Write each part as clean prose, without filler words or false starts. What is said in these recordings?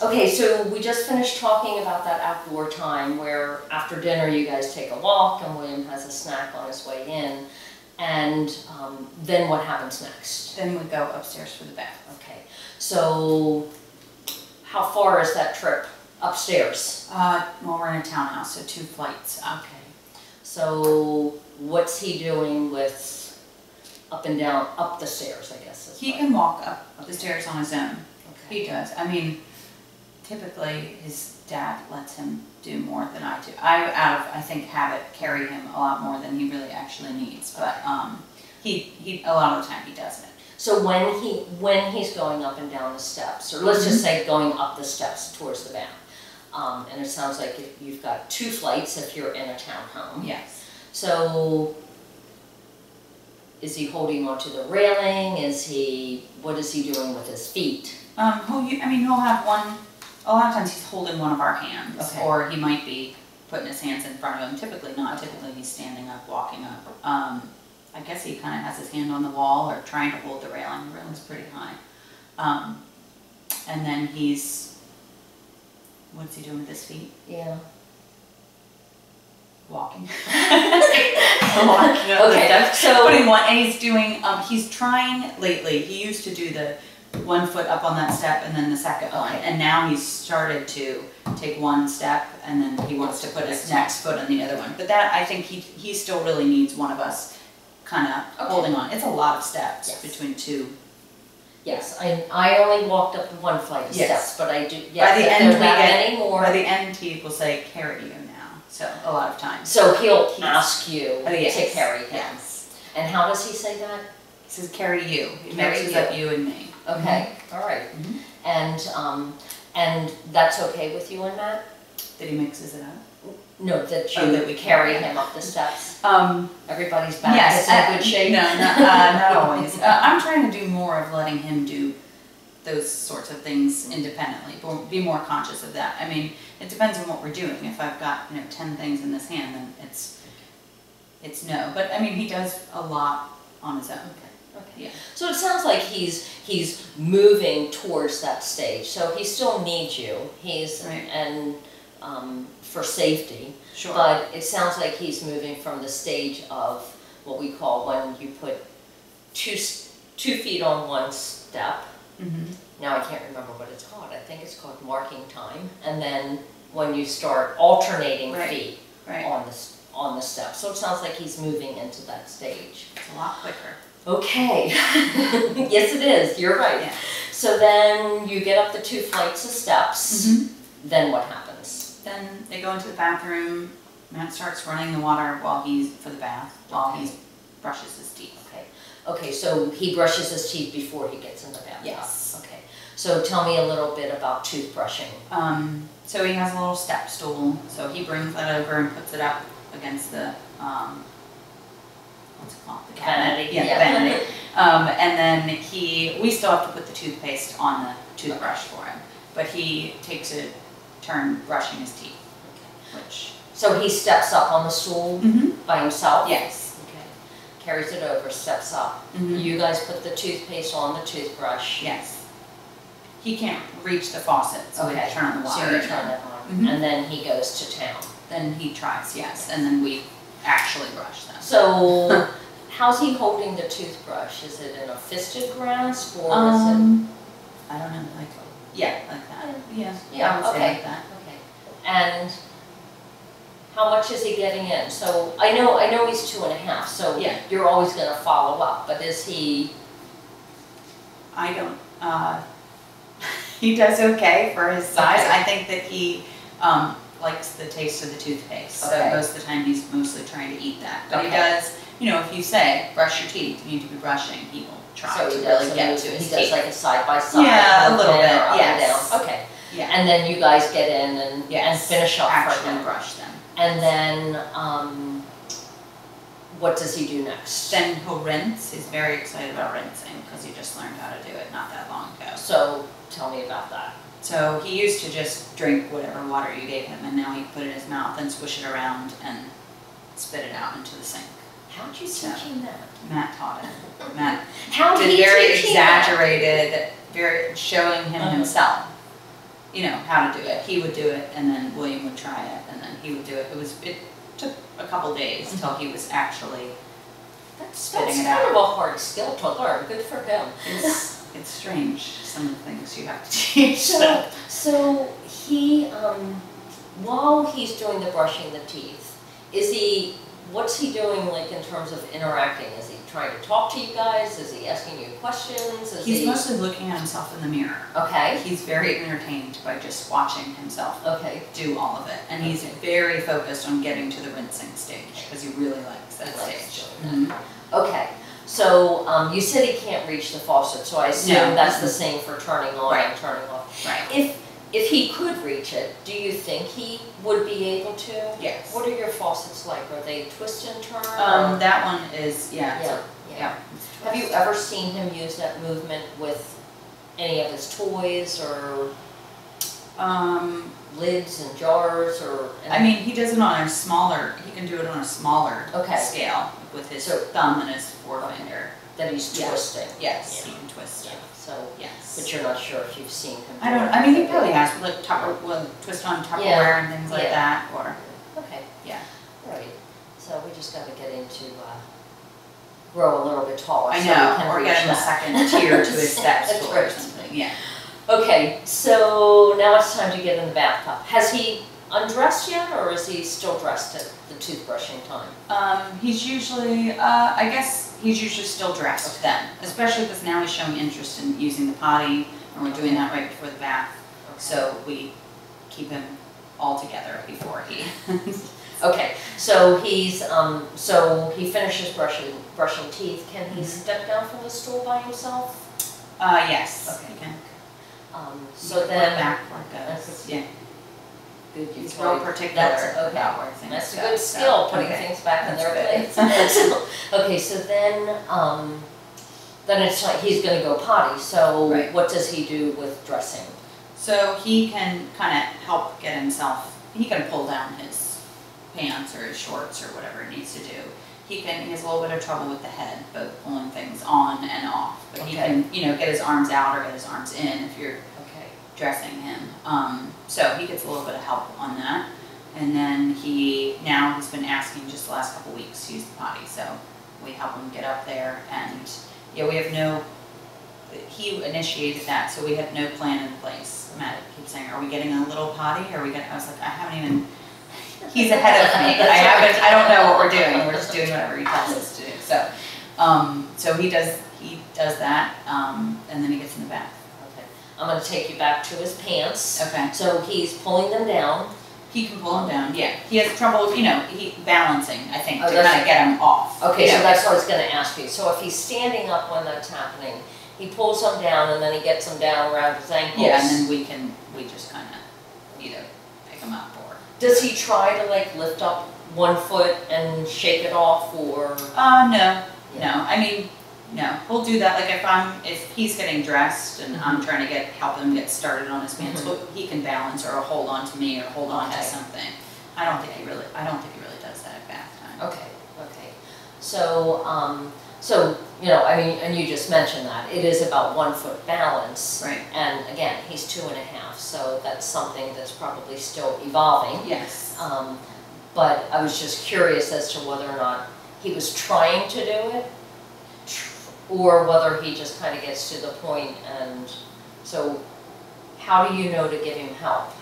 Okay, so we just finished talking about that outdoor time where after dinner you guys take a walk and William has a snack on his way in. And then what happens next? Then we go upstairs for the bath. Okay, so how far is that trip upstairs? Well, we're in a townhouse, so 2 flights up. Okay, so what's he doing with up and down, up the stairs, I guess? He can walk up the stairs on his own. Okay. He does. I mean, typically his dad lets him do more than I do. I, out of, I think, habit, carry him a lot more than he really actually needs. But he a lot of the time he doesn't. So when he's going up and down the steps, or let's just say going up the steps towards the bath, and it sounds like you've got 2 flights if you're in a townhome. Yes. So is he holding onto the railing? What is he doing with his feet? He'll have one. A lot of times he's holding one of our hands, okay. Or he might be putting his hands in front of him. Typically not. Typically he's standing up, walking up. I guess he kind of has his hand on the wall or trying to hold the railing. The railing's pretty high. And then what's he doing with his feet? Yeah. Walking. Okay, so putting one, and he's doing, he's trying lately, he used to do the 1 foot up on that step and then the second one, and now he's started to take 1 step and then he wants to put his next foot on the other one. But that, I think he still really needs one of us kind of holding on. It's a lot of steps between 2. Yes, I only walked up 1 flight of steps, but I do, by the end by the end he will say, carry you now. So a lot of times. So he'll ask you to carry him. Yes. And how does he say that? He says, carry you. He Carry mixes you. up you and me. Okay, all right. And that's okay with you and Matt? That he mixes it up? No, that we carry him up the steps. Everybody's back. Yes, is in good shape. No, not always. I'm trying to do more of letting him do those sorts of things independently. Be more conscious of that. I mean, it depends on what we're doing. If I've got 10 things in this hand, then it's no. But I mean, he does a lot on his own. Okay. Yeah. So it sounds like he's moving towards that stage. So he still needs you. And for safety. Sure. But it sounds like he's moving from the stage of what we call when you put two feet on 1 step. Now I can't remember what it's called. I think it's called marking time. And then when you start alternating feet on the step. So it sounds like he's moving into that stage. It's a lot quicker. Okay. Yes, it is. You're right. Yeah. So then you get up the 2 flights of steps. Then what happens? Then they go into the bathroom. Matt starts running the water while he brushes his teeth. Okay, so he brushes his teeth before he gets in the bathtub. Yes. Okay. So tell me a little bit about toothbrushing. So he has a little step stool. So he brings that over and puts it up against the what's it called? The cabinet. Vanity. Yeah, the vanity. And then we still have to put the toothpaste on the toothbrush for him, but he takes a turn brushing his teeth. So he steps up on the stool by himself? Yes. Carries it over, steps up. You guys put the toothpaste on the toothbrush. Yes. He can't reach the faucet, so we turn on the water. So you turn it on, and then he goes to town. Then he tries, yes, and then we actually brush them. So, how's he holding the toothbrush? Is it in a fisted grasp, or is it? I don't know, like that. Yeah. I would say like that. Okay. And how much is he getting in? So I know he's 2.5. So you're always going to follow up. But is he? I don't. He does okay for his size. I think that he likes the taste of the toothpaste. So most of the time he's mostly trying to eat that. But he does. If you say brush your teeth, you need to be brushing. He will try to really get to his teeth. He does like a side by side. Yeah, a little bit. Yes. Okay. Yeah. And then you guys get in and finish up for him. Brush them. And then, what does he do next? Then he'll rinse. He's very excited about rinsing because he just learned how to do it not that long ago. So tell me about that. So he used to just drink whatever water you gave him, and now he put it in his mouth and swish it around and spit it out into the sink. How'd you teach him that? Matt taught him. Matt How did very exaggerated, very showing him himself. you know, how to do it. He would do it, and then William would try it, and then he would do it. It took a couple days until he was actually spitting it out. That's kind of a hard skill to learn. Good for him. It's strange, some of the things you have to teach. So he, while he's doing the brushing the teeth, what's he doing like in terms of interacting? Is he trying to talk to you guys? Is he asking you questions? He's mostly looking at himself in the mirror. Okay. He's very entertained by just watching himself do all of it. And he's very focused on getting to the rinsing stage because he really likes that stage. Okay. So you said he can't reach the faucet, so I assume that's the same for turning on and turning off. Right. If he could reach it, do you think he would be able to? Yes. What are your faucets like? Are they twist and turn? That one is, yeah. Have you ever seen him use that movement with any of his toys or lids and jars or anything? I mean, he does it on a smaller, he can do it on a smaller scale with his thumb and his forefinger. That he's twisting. Yes, he can twist it. So, yes. But you're not sure if you've seen him. I mean, he probably has, like twist on Tupperware and things like that, or. Okay. Yeah. Right. So we just got to get him to grow a little bit taller. I so know, or get him a second tier to his step stool or something. Yeah. Okay, so now it's time to get in the bathtub. Has he undressed yet, or is he still dressed at the toothbrushing time? He's usually, I guess he's usually still dressed then, especially because now he's showing interest in using the potty, and we're doing that right before the bath. So we keep him all together before he. Okay, so he's so he finishes brushing teeth. Can he step down from the stool by himself? Yes. Okay. He can. So then back like yeah. Good. He's real particular about where things That's a go, good skill, putting things back in their place. Okay, so then it's like he's going to go potty. So what does he do with dressing? So he can kind of help get himself. He can pull down his pants or his shorts or whatever he needs to do. He has a little bit of trouble with the head, both pulling things on and off. But he can, get his arms out or get his arms in if you're dressing him. So he gets a little bit of help on that. And then he's been asking just the last couple weeks to use the potty. So we help him get up there. And we have he initiated that, so we had no plan in place. Matt keeps saying, are we getting a little potty? I was like, I haven't even, he's ahead of me. I don't know what we're doing. We're just doing whatever he tells us to do. So he does that, and then he gets in the bath. Okay. I'm going to take you back to his pants. Okay. So he's pulling them down. He can pull them down, yeah. He has trouble, balancing, I think, to kind of get him off. Okay, so that's what I was going to ask you. So if he's standing up when that's happening, he pulls them down and then he gets them down around his ankles. Yeah, and then we just kind of either pick them up or. Does he try to lift up one foot and shake it off or? No. I mean, no. We'll do that. Like if he's getting dressed and I'm trying to help him get started on his pants, he can balance or hold on to me or hold on to something. I don't think he really does that at bath time. Okay. So, and you just mentioned that. It is about 1 foot balance. Right. And again, he's 2.5, so that's something that's probably still evolving. Yes. But I was just curious as to whether or not he was trying to do it, or whether he just kind of gets to the point. And so how do you know to give him help?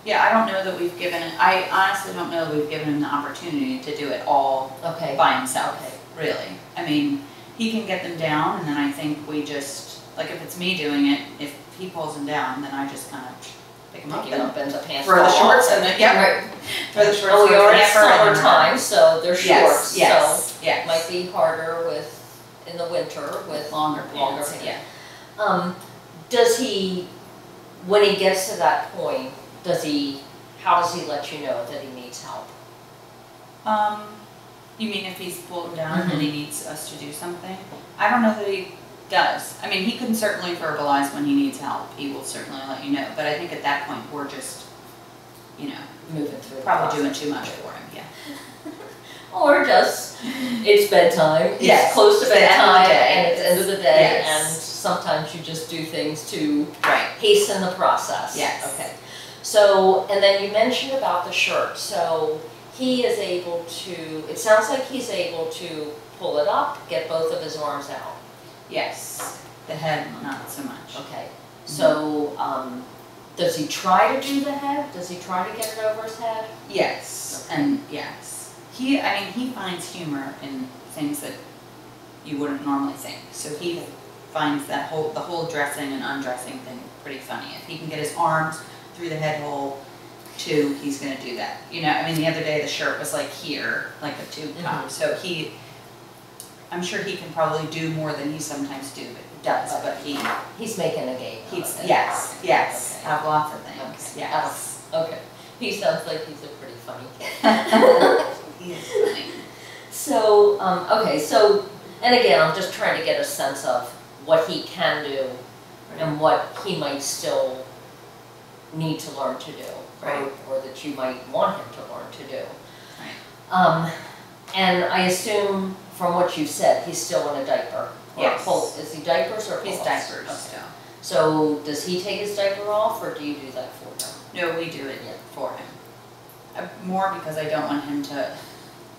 Yeah, I don't know that we've given it, I honestly don't know that we've given him the opportunity to do it all by himself, really. I mean, he can get them down, and then I think we just, if it's me doing it, if he pulls them down, then I just kind of pick them up and the pants throw the shorts and throw the shorts. We are in summertime, so they're shorts, yes. So it might be harder in the winter with longer pants. Does he, when he gets to that point, how does he let you know that he needs help? You mean if he's pulled down and he needs us to do something? I don't know that he does. I mean, he can certainly verbalize when he needs help. He will certainly let you know. But I think at that point we're just, moving through. Probably doing too much for him. Yeah. Or just it's bedtime. It's close to bedtime, and it's the end of the day, and sometimes you just do things to Hasten the process. Yes. Okay. So, and then you mentioned about the shirt. So he is able to, it sounds like he's able to pull it up, get both of his arms out. Yes. The head, not so much. Okay. So, does he try to do the head? Does he try to get it over his head? Yes. Okay. And yes. He finds humor in things that you wouldn't normally think. So he finds the whole dressing and undressing thing pretty funny. If he can get his arms through the head hole too, he's gonna do that. You know, I mean, the other day the shirt was like here, like a tube top. So I'm sure he can probably do more than he sometimes does, but he's making a game. Yes, Okay. have lots of things. Okay. Yes. Okay. He sounds like he's a pretty funny kid. He is funny. So, okay, so, and again, I'm just trying to get a sense of what he can do and what he might still need to learn to do, right. or that you might want him to learn to do. Right. And I assume from what you said, he's still in a diaper. Yes. Is he diapers or He's pillows? diapers Okay. still. So does he take his diaper off, or do you do that for him? No, we do it for him. More because I don't want him to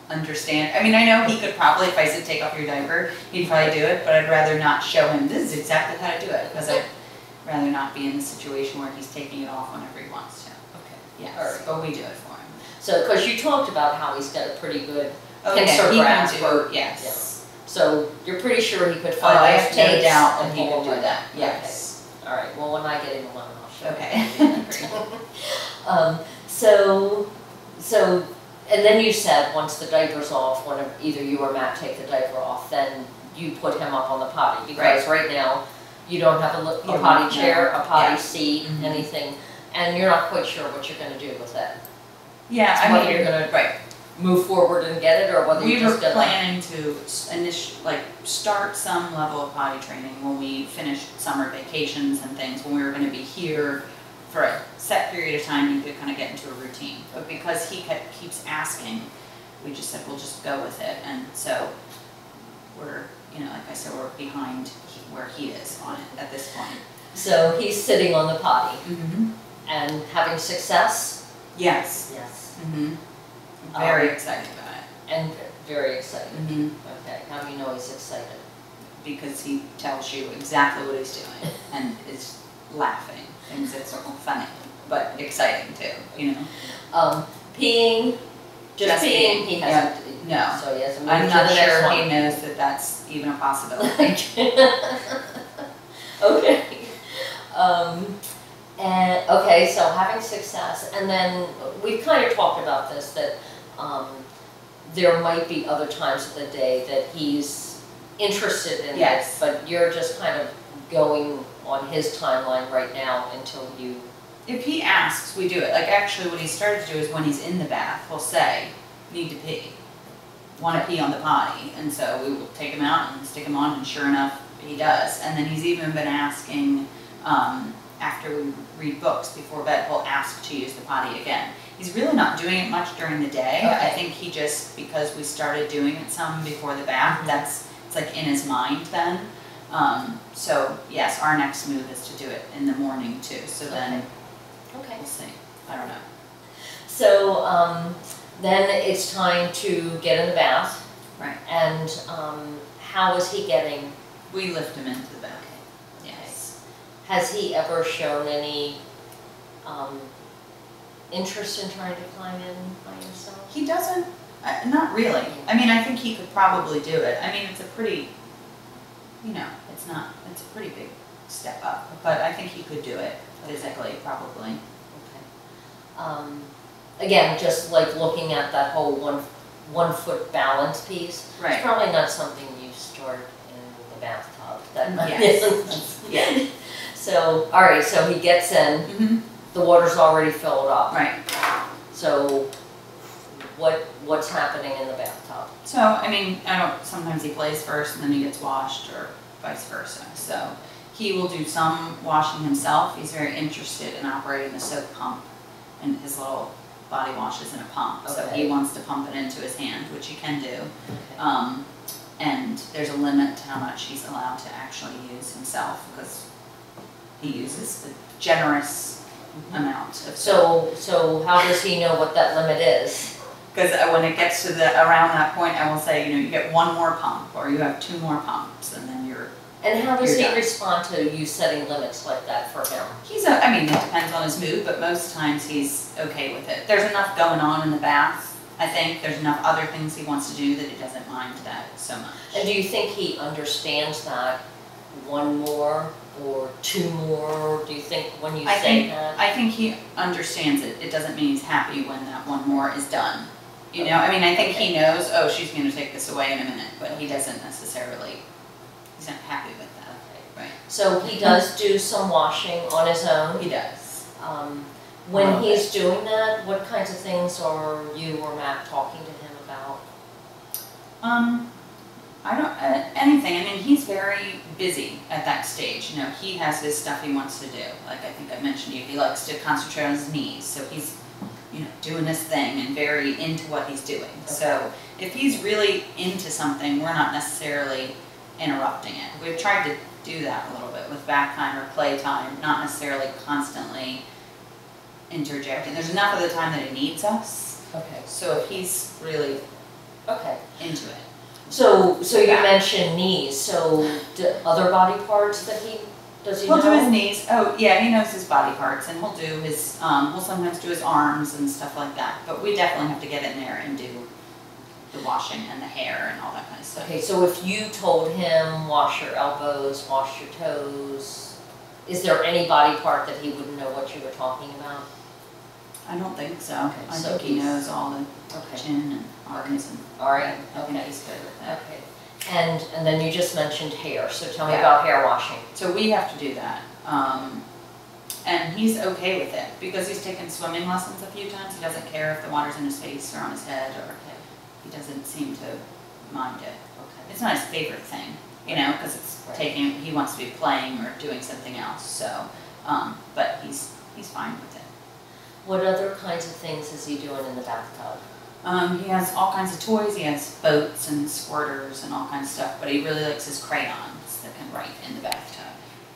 understand. I mean, I know he could probably, if I said take off your diaper, he'd probably do it, but I'd rather not show him this is exactly how to do it, because I'd rather not be in the situation where he's taking it off whenever he wants to. Okay. Yes, Alright. but we do it for him. So, because you talked about how he's got a pretty good Okay, pincer he can grasp. do, yes. So you're pretty sure he could Oh, find I those have no tapes doubt and that he pull could do them that, right. yes. Okay. All right. Well, when I get him alone, I'll show Okay. So, and then you said once the diaper's off, when either you or Matt take the diaper off, then you put him up on the potty, because right now you don't have a potty chair, a potty seat, anything, and you're not quite sure what you're going to do with it. Yeah, I Whether mean, you're going to move forward and get it, or whether we you're were just going to. planning to start some level of potty training when we finished summer vacations and things, when we were going to be here for a set period of time, you could kind of get into a routine. But because he keeps asking, we just said we'll just go with it, and so we're, like I said, we're behind where he is on it at this point. So he's sitting on the potty Mm-hmm. and having success. Yes. Yes. Mm-hmm. Very excited about it. And very excited. Mm-hmm. Okay, how do you know he's excited? Because he tells you exactly what he's doing and is laughing. Things that's funny, but exciting too, Peeing, just peeing, he hasn't. No. So he hasn't moved I'm to not the next sure one. he knows that that's even a possibility. Okay. And okay, so having success, and then we've kind of talked about this, that there might be other times of the day that he's interested in Yes. it, but you're just kind of going on his timeline right now until you. If he asks, we do it. Like actually what he started to do is when he's in the bath, he'll say, need to pee. Want to pee on the potty. And so we will take him out and stick him on, and sure enough, he does. And then he's even been asking, after we read books before bed, he'll ask to use the potty again. He's really not doing it much during the day. Okay. I think he just, because we started doing it some before the bath, it's like in his mind then. So yes, our next move is to do it in the morning too. So then Okay. we'll see. I don't know. So then it's time to get in the bath. Right. And how is he getting? We lift him into the bath. Yes. Has he ever shown any interest in trying to climb in by himself? He doesn't, not really. I mean, I think he could probably do it. I mean, it's a pretty, it's a pretty big step up, but I think he could do it physically, probably. Okay. Again, just like looking at that whole one foot balance piece, Right. it's probably not something you start in the bathtub. Yes. Yeah. So, all right, so he gets in, Mm-hmm. the water's already filled up. Right. So what's happening in the bathtub? So, I mean, sometimes he plays first and then he gets washed, or vice versa. So he will do some washing himself. He's very interested in operating the soap pump, and his little body wash is in a pump. So Okay. he wants to pump it into his hand, which he can do. Okay. And there's a limit to how much he's allowed to actually use himself, because he uses a generous amount of. So how does he know what that limit is? Because when it gets to around that point, I will say, you get one more pump, or you have 2 more pumps, and then you're. And how does he done. respond to you setting limits like that for him? I mean, it depends on his mood, but most times he's okay with it. There's enough going on in the bath, I think. There's enough other things he wants to do that he doesn't mind that so much. And do you think he understands that 1 more or 2 more? Do you think when you say that? I think he understands it. It doesn't mean he's happy when that 1 more is done. I mean, I think he knows, oh, she's going to take this away in a minute, but he doesn't necessarily, he's not happy with that. Right. So he does do some washing on his own? He does. When he's doing that, what kinds of things are you or Matt talking to him about? I don't, anything. I mean, he's very busy at that stage. He has his stuff he wants to do. Like I think I mentioned to you, he likes to concentrate on his knees. So he's, doing this thing and very into what he's doing. Okay. So if he's really into something, we're not necessarily interrupting it. We've tried to do that a little bit with bath time or play time, not necessarily constantly interjecting. There's enough of the time that he needs us. Okay. So if he's really into it. So you mentioned knees. So other body parts that does he know? He'll do his knees. Oh yeah, he knows his body parts, and he'll do his. We'll sometimes do his arms and stuff like that. But we definitely have to get in there and do the washing and the hair and all that kind of stuff. Okay, so if you told him wash your elbows, wash your toes, is there any body part that he wouldn't know what you were talking about? I don't think so. Okay, I think he knows all the chin and arms and. All right. I think he's good with that. Okay. And then you just mentioned hair. So tell me about hair washing. So we have to do that. And he's okay with it because he's taken swimming lessons a few times. He doesn't care if the water's in his face or on his head, or he doesn't seem to mind it. Okay. It's not his favorite thing, because it's he wants to be playing or doing something else. So, but he's fine with it. What other kinds of things is he doing in the bathtub? He has all kinds of toys. He has boats and squirters and all kinds of stuff, but he really likes his crayons that can write in the bathtub.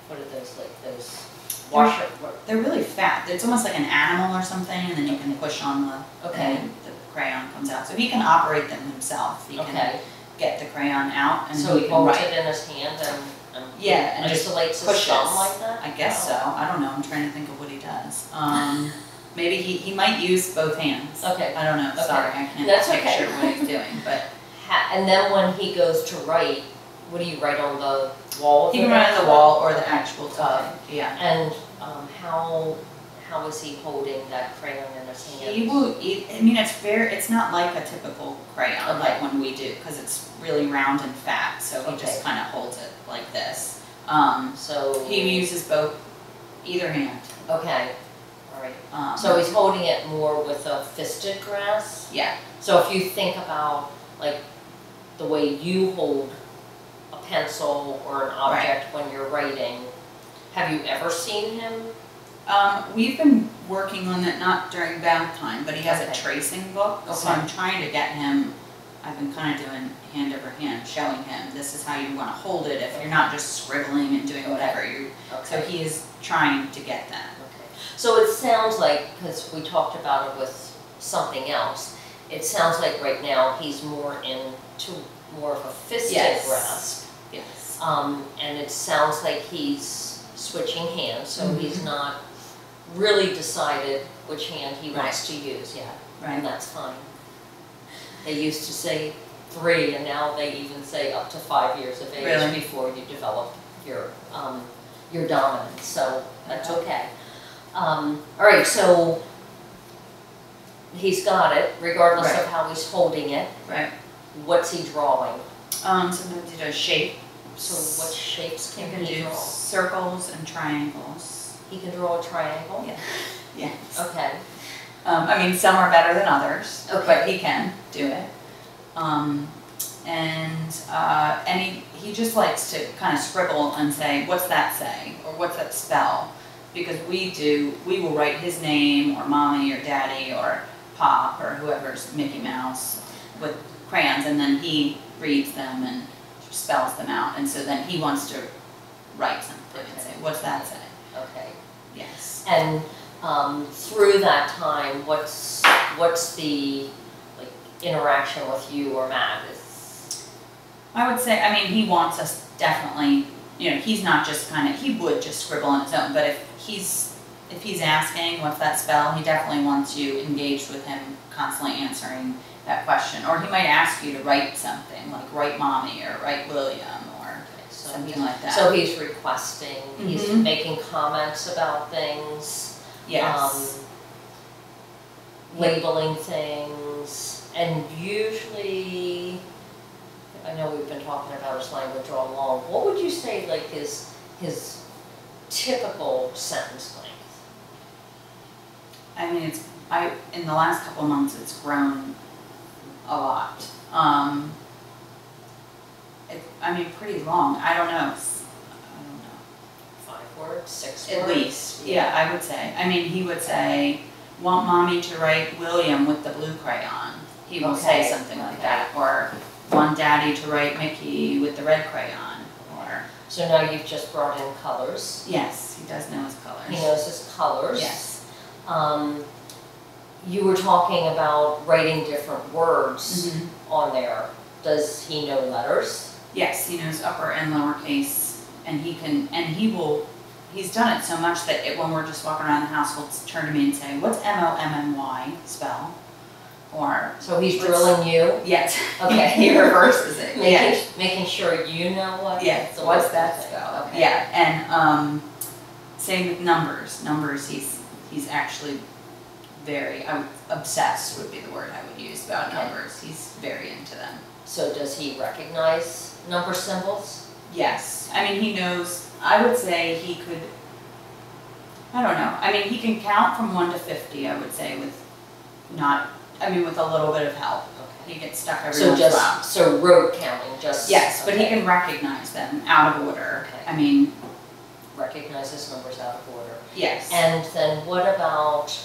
What are those, like those washer? They're really fat. It's almost like an animal or something, and then you can push on and the crayon comes out. So he can operate them himself. He can get the crayon out, and so he can write. it in his hand and and just isolates pushes. His thumb like that? I guess so. I don't know. I'm trying to think of what he does. Maybe he might use both hands. Okay. I don't know. Okay. Sorry, I can't picture what he's doing. But and then when he goes to write, what do you write on the wall? He can write on the wall or the actual tub. Yeah. And how is he holding that crayon in his hand? He will. I mean, it's not like a typical crayon like when we do, because it's really round and fat. So he just kind of holds it like this. So he uses either hand. Okay. Right. So he's holding it more with a fisted grasp? Yeah. So if you think about like the way you hold a pencil or an object when you're writing, have you ever seen him? We've been working on that, not during bath time, but he has a tracing book. So I'm trying to get him, I've been kind of doing hand over hand, showing him this is how you want to hold it if you're not just scribbling and doing whatever. So he is trying to get that. So it sounds like, because we talked about it with something else, it sounds like right now he's more into more of a fisted grasp. Yes. And it sounds like he's switching hands, so he's not really decided which hand he wants to use yet. Right. And that's fine. They used to say 3, and now they even say up to 5 years of age before you develop your dominance. So that's okay. All right, so he's got it, regardless of how he's holding it. Right. What's he drawing? Sometimes he does shape. So what shapes can he he do? Draw? Circles and triangles. He can draw a triangle? Yeah. Yes. Okay. I mean, some are better than others, but he can do it. And he just likes to kind of scribble and say, what's that say? Or what's that spell? Because we will write his name or mommy or daddy or Pop or whoever's Mickey Mouse with crayons, and then he reads them and spells them out, and so then he wants to write something and say, what's that say? And through that time, what's the like interaction with you or Matt? I would say, I mean, he wants us definitely, you know, he's not just kind of, he would just scribble on his own, but if he's asking what's that spell, he definitely wants you engaged with him, constantly answering that question. Or he might ask you to write something, like write mommy or write William or something like that. So he's requesting, he's Mhm. making comments about things. Yes. Labeling things, and usually, I know we've been talking about his language all along, what would you say like his typical sentence length? I mean, in the last couple months, it's grown a lot. I mean, pretty long. I don't know. 5 words, 6 At words? least, yeah, I would say. I mean, he would say, want mommy to write William with the blue crayon. He will say something like that. Or want daddy to write Mickey with the red crayon. Or So now you've just brought in colors. yes, he does know his colors. He knows his colors. Yes. You were talking about writing different words Mhm. on there. Does he know letters? Yes, he knows upper and lowercase, and he's done it so much that when we're just walking around the house, he'll turn to me and say, what's M-O-M-M-Y spell? Or, So he's drilling you? yes. Okay. He reverses it. Making sure you know what? Yes, the what's word that is. spell? Okay. Yeah, and same with numbers. Numbers, he's actually very, obsessed would be the word I would use about numbers. He's very into them. So does he recognize number symbols? Yes, I mean, he knows, I would say he could, I don't know, I mean, he can count from 1 to 50, I would say, with a little bit of help. Okay. He gets stuck every once in a while. So rote counting, just. Yes, but he okay. can recognize them out of order. Okay. I mean, Recognizes numbers out of order. yes. And then what about,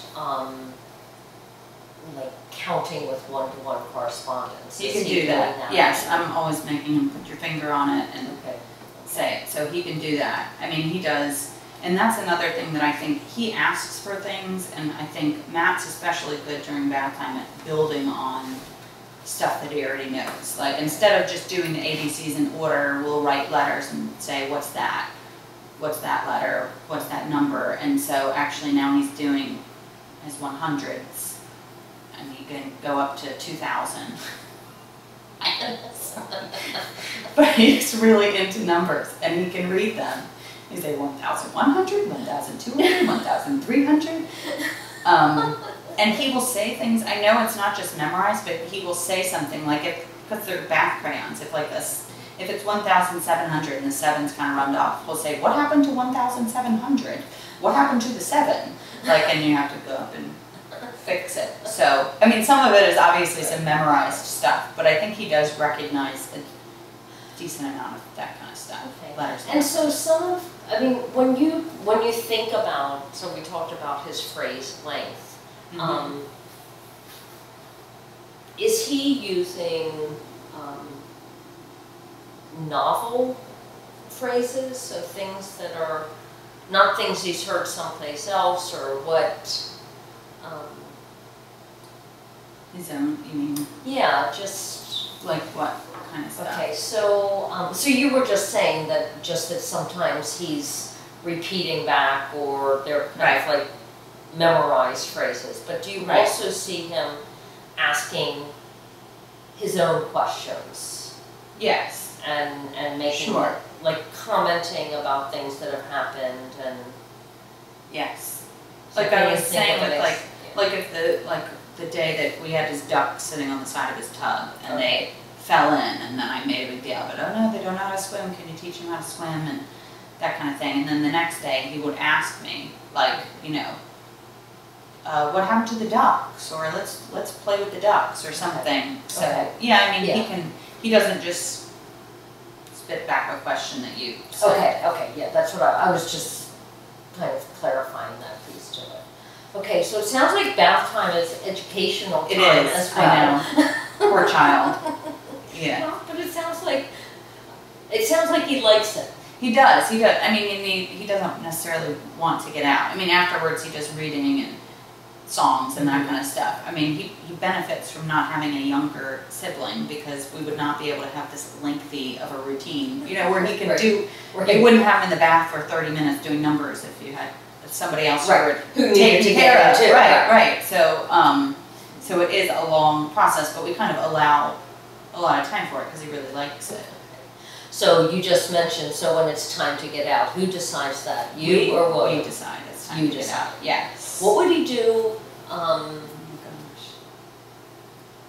like counting with one-to-one correspondence? He Is can he do doing that. Yes, I'm always making him put your finger on it and Okay. say it, so he can do that. I mean, he does, and that's another thing that I think he asks for things, and I think Matt's especially good during bath time at building on stuff that he already knows. Like, instead of just doing the ABCs in order, we'll write letters and say, what's that? What's that letter? What's that number? And so actually now he's doing his 100s, and he can go up to 2,000. But he's really into numbers, and he can read them. He say 1,100, 1,200, 1,300. And he will say things, I know it's not just memorized, but he will say something like, because they're bath crayons, if it's 1,700 and the 7's kind of rounded off, we'll say, what happened to 1,700? What happened to the 7? Like, and you have to go up and fix it. So, I mean, some of it is obviously some memorized stuff, but I think he does recognize a decent amount of that kind of stuff. Okay. Letters. And so when you think about, so we talked about his phrase length, Mhm. Is he using novel phrases, so things that are not things he's heard someplace else, or what? His own, you mean? Yeah, just Like what kind of stuff? okay. So so you were just saying that sometimes he's repeating back, or they're kind of like memorized phrases. But do you also see him asking his own questions? Yes. And making, Sure. like commenting about things that have happened, and Yes. so Like can I you was think saying, of it like, as- like if the day that we had his duck sitting on the side of his tub and they fell in, and then I made a big deal of it. Oh no, they don't know how to swim. Can you teach them how to swim? And that kind of thing. And then the next day he would ask me, like, you know, what happened to the ducks? Or let's play with the ducks or something. So Okay. yeah, I mean Yeah. he doesn't just spit back a question that you say. Okay, yeah, that's what I was just kind of clarifying that piece to it. Okay, so it sounds like bath time is educational time It is, as well. I know. Poor child. Yeah. Well, but it sounds like he likes it. He does. I mean, he doesn't necessarily want to get out. I mean, afterwards he does reading and songs and that kind of stuff. I mean, he benefits from not having a younger sibling because we would not be able to have this lengthy of a routine, you know, where he can do, you wouldn't have him in the bath for 30 minutes doing numbers if you had somebody else who needed to care of too. Right. So, so it is a long process, but we kind of allow a lot of time for it because he really likes it. So you just mentioned, so when it's time to get out, who decides that? You or William? We decide it's time to get out. Yes. What would he do?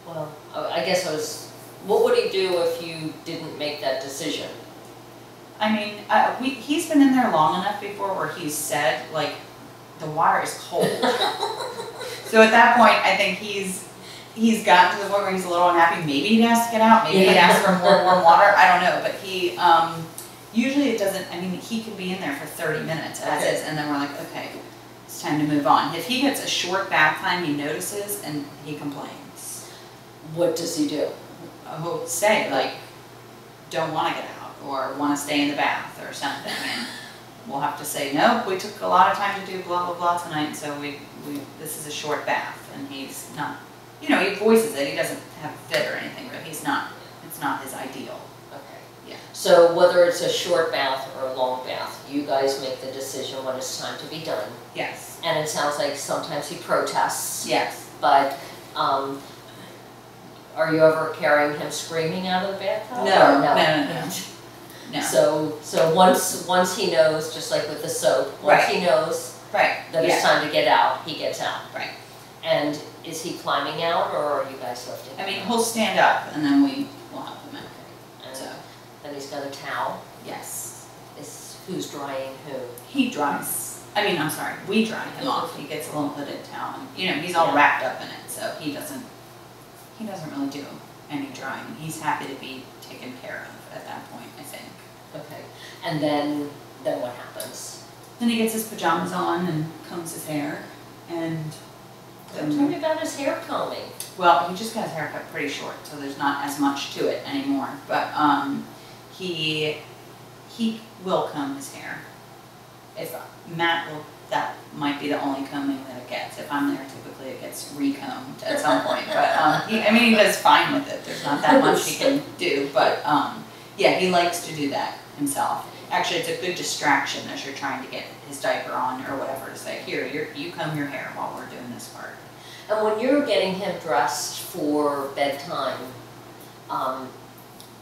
Well, I guess what would he do if you didn't make that decision? I mean, he's been in there long enough before where he's said, like, the water is cold. So at that point, I think he's gotten to the point where he's a little unhappy. Maybe he has to get out. Maybe he'd ask for more warm water. I don't know. But he, usually it doesn't, I mean, he could be in there for 30 minutes as is, and then we're like, okay, it's time to move on. If he gets a short bath time, he notices and he complains. What does he do? He'll say, like, don't want to get out or want to stay in the bath or something. And we'll have to say, no, we took a lot of time to do blah, blah, blah tonight, so this is a short bath. And he's not, you know, he voices it. He doesn't have a fit or anything, but it's not his ideal. Okay. Yeah. So whether it's a short bath or a long bath, you guys make the decision when it's time to be done. Yes. And it sounds like sometimes he protests. Yes. But are you ever carrying him screaming out of the bathtub? No. So once he knows, just like with the soap, once he knows that it's time to get out, he gets out. Right. And is he climbing out, or are you guys lifting him? I mean, he'll stand up, and then we'll help him out. And then he's got a towel. Yes. Who's drying who? He dries. I mean, I'm sorry, we dry him off. He gets a little hooded towel, and, you know, he's all wrapped up in it, so he doesn't really do any drying. He's happy to be taken care of at that point, I think. Okay. And then what happens? Then he gets his pajamas on and combs his hair, and Tell me about his hair combing. Well, he just got his hair cut pretty short, so there's not as much to it anymore. But he will comb his hair. If Matt will, that might be the only combing that it gets. If I'm there, typically it gets recombed at some point. But he does fine with it. There's not that much he can do. But yeah, he likes to do that himself. Actually, it's a good distraction as you're trying to get his diaper on or whatever to say, here, you comb your hair while we're doing this part. And when you're getting him dressed for bedtime,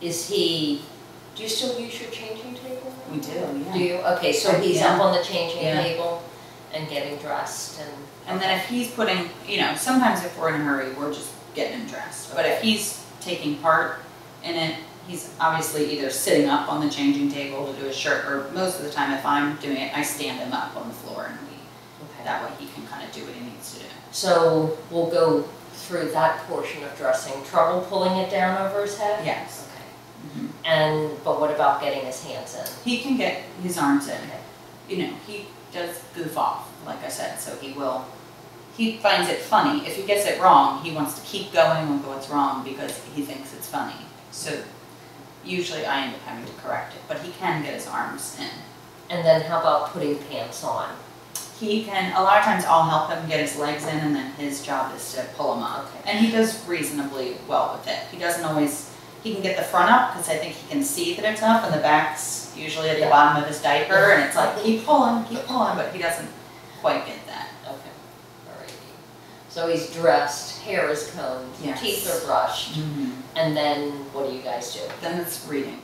do you still use your changing table? We do, yeah. Do you? Okay, so he's up on the changing table and getting dressed. And then if he's putting, you know, sometimes if we're in a hurry, we're just getting him dressed. But if he's taking part in it, he's obviously either sitting up on the changing table to do his shirt, or most of the time if I'm doing it, I stand him up on the floor, and that way he can kind of do what he needs to do. So we'll go through that portion of dressing. Trouble pulling it down over his head? Yes. Okay. But what about getting his hands in? He can get his arms in. You know, he does goof off, like I said, so he finds it funny. If he gets it wrong, he wants to keep going with what's wrong because he thinks it's funny. So usually I end up having to correct it, but he can get his arms in. And then how about putting pants on? He can, a lot of times I'll help him get his legs in, and then his job is to pull him up. Okay. And he does reasonably well with it. He doesn't always, he can get the front up because I think he can see that it's up, and the back's usually at the bottom of his diaper, and it's like, keep pulling, but he doesn't quite get that. Okay, alrighty. So he's dressed, hair is combed, teeth are brushed, and then what do you guys do? Then it's reading.